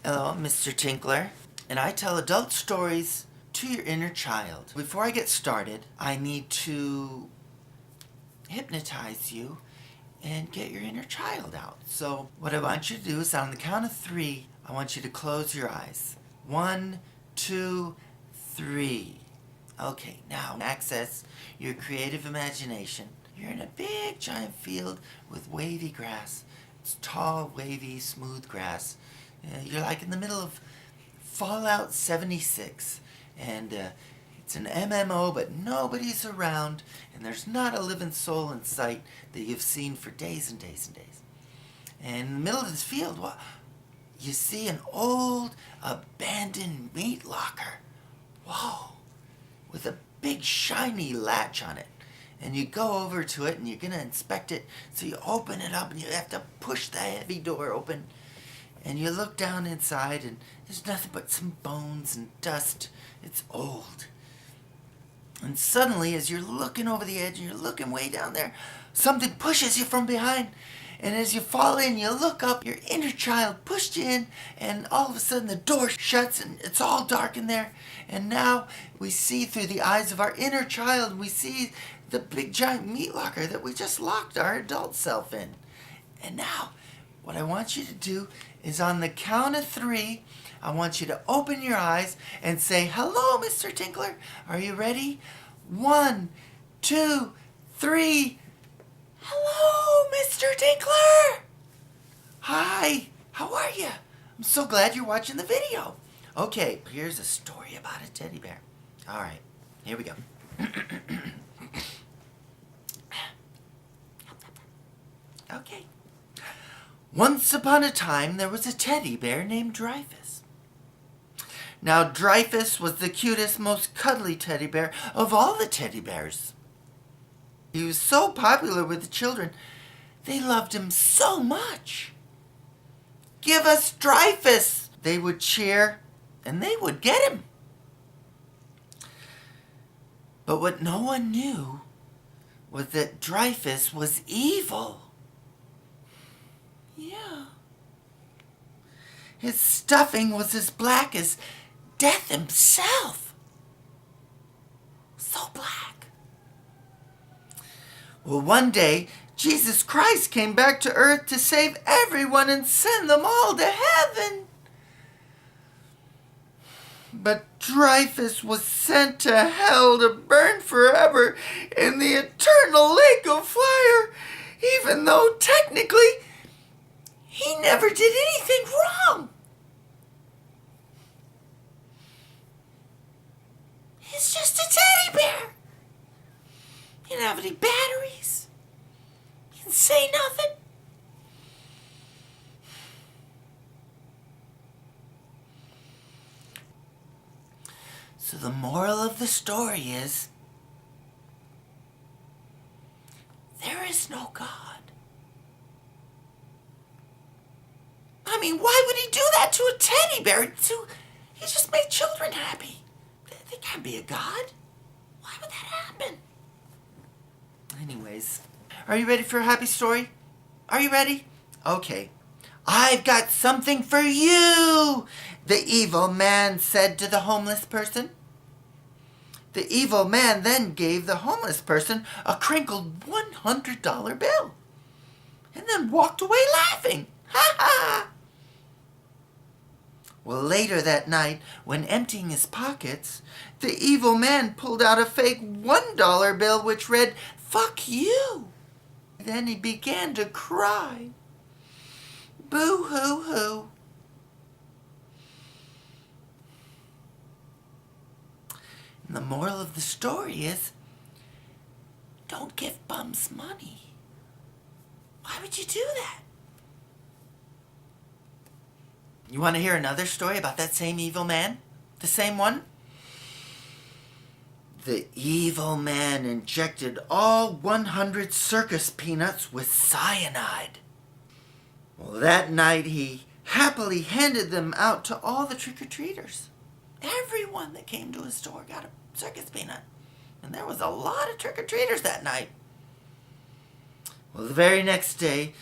Hello, Mr. Tinkler, and I tell adult stories to your inner child. Before I get started, I need to hypnotize you and get your inner child out. So, what I want you to do is on the count of 3, I want you to close your eyes. 1, 2, 3. Okay, now access your creative imagination. You're in a big giant field with wavy grass. It's tall, wavy, smooth grass. You're like in the middle of Fallout 76, and it's an MMO, but nobody's around, and there's not a living soul in sight that you've seen for days and days and days. And in the middle of this field, you see an old, abandoned meat locker. Whoa! With a big, shiny latch on it. And you go over to it, and you're going to inspect it, so you open it up, and you have to push the heavy door open. And you look down inside, and there's nothing but some bones and dust. It's old. And suddenly, as you're looking over the edge, and you're looking way down there, something pushes you from behind. And as you fall in, you look up, your inner child pushed you in, and all of a sudden the door shuts, and it's all dark in there. And now we see through the eyes of our inner child, we see the big giant meat locker that we just locked our adult self in. And now, what I want you to do is on the count of 3, I want you to open your eyes and say, "Hello, Mr. Tinkler." Are you ready? 1, 2, 3. Hello, Mr. Tinkler. Hi, how are you? I'm so glad you're watching the video. Okay, here's a story about a teddy bear. All right, here we go. Okay. Once upon a time, there was a teddy bear named Dreyfus. Now, Dreyfus was the cutest, most cuddly teddy bear of all the teddy bears. He was so popular with the children, they loved him so much. "Give us Dreyfus," they would cheer, and they would get him. But what no one knew was that Dreyfus was evil. Yeah. His stuffing was as black as death himself. So black. Well, one day, Jesus Christ came back to earth to save everyone and send them all to heaven. But Dreyfus was sent to hell to burn forever in the eternal lake of fire, even though technically he never did anything wrong. He's just a teddy bear. He didn't have any batteries. He didn't say nothing. So the moral of the story is, there is no God. I mean, why would he do that to a teddy bear? He just made children happy. There can't be a God. Why would that happen? Anyways, are you ready for a happy story? Are you ready? Okay. "I've got something for you," the evil man said to the homeless person. The evil man then gave the homeless person a crinkled $100 bill and then walked away laughing. Ha ha! Well, later that night, when emptying his pockets, the evil man pulled out a fake $1 bill which read, "Fuck you." Then he began to cry. Boo-hoo-hoo. And the moral of the story is, don't give bums money. Why would you do that? You want to hear another story about that same evil man? The same one? The evil man injected all 100 circus peanuts with cyanide. Well, that night he happily handed them out to all the trick-or-treaters. Everyone that came to his store got a circus peanut. And there was a lot of trick-or-treaters that night. Well, the very next day,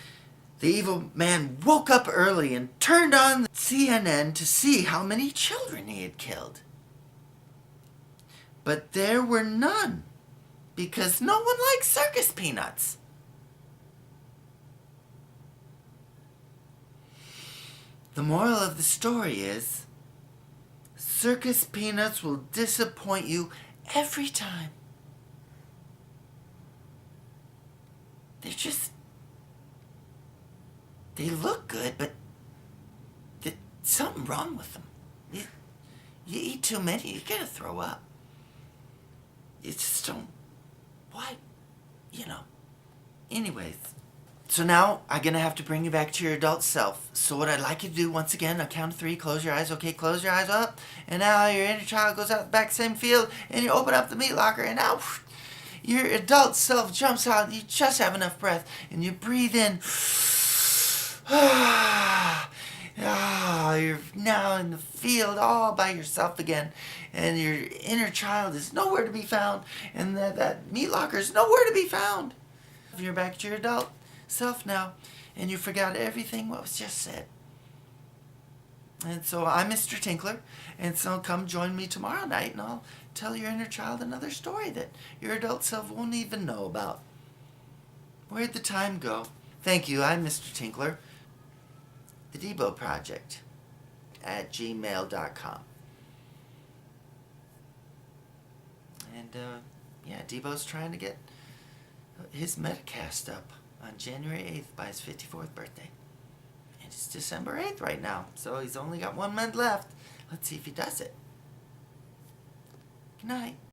The evil man woke up early and turned on CNN to see how many children he had killed. But there were none, because no one likes circus peanuts. The moral of the story is, circus peanuts will disappoint you every time. They look good, but there's something wrong with them. You eat too many, you're gonna throw up. You just don't, why, Anyways, so now I'm gonna have to bring you back to your adult self. So what I'd like you to do, once again, on count of 3, close your eyes. Okay, close your eyes up. And now your inner child goes out the back, same field, and you open up the meat locker, and now your adult self jumps out. You just have enough breath, and you breathe in. You're now in the field all by yourself again, and your inner child is nowhere to be found, and that meat locker is nowhere to be found. You're back to your adult self now, and you forgot everything what was just said. And so I'm Mr. Tinkler, and so come join me tomorrow night, and I'll tell your inner child another story that your adult self won't even know about. Where'd the time go? Thank you. I'm Mr. Tinkler. The thedboproject at gmail.com. And Debo's trying to get his Metacast up on January 8th by his 54th birthday. And it's December 8th right now, so he's only got 1 month left. Let's see if he does it. Good night.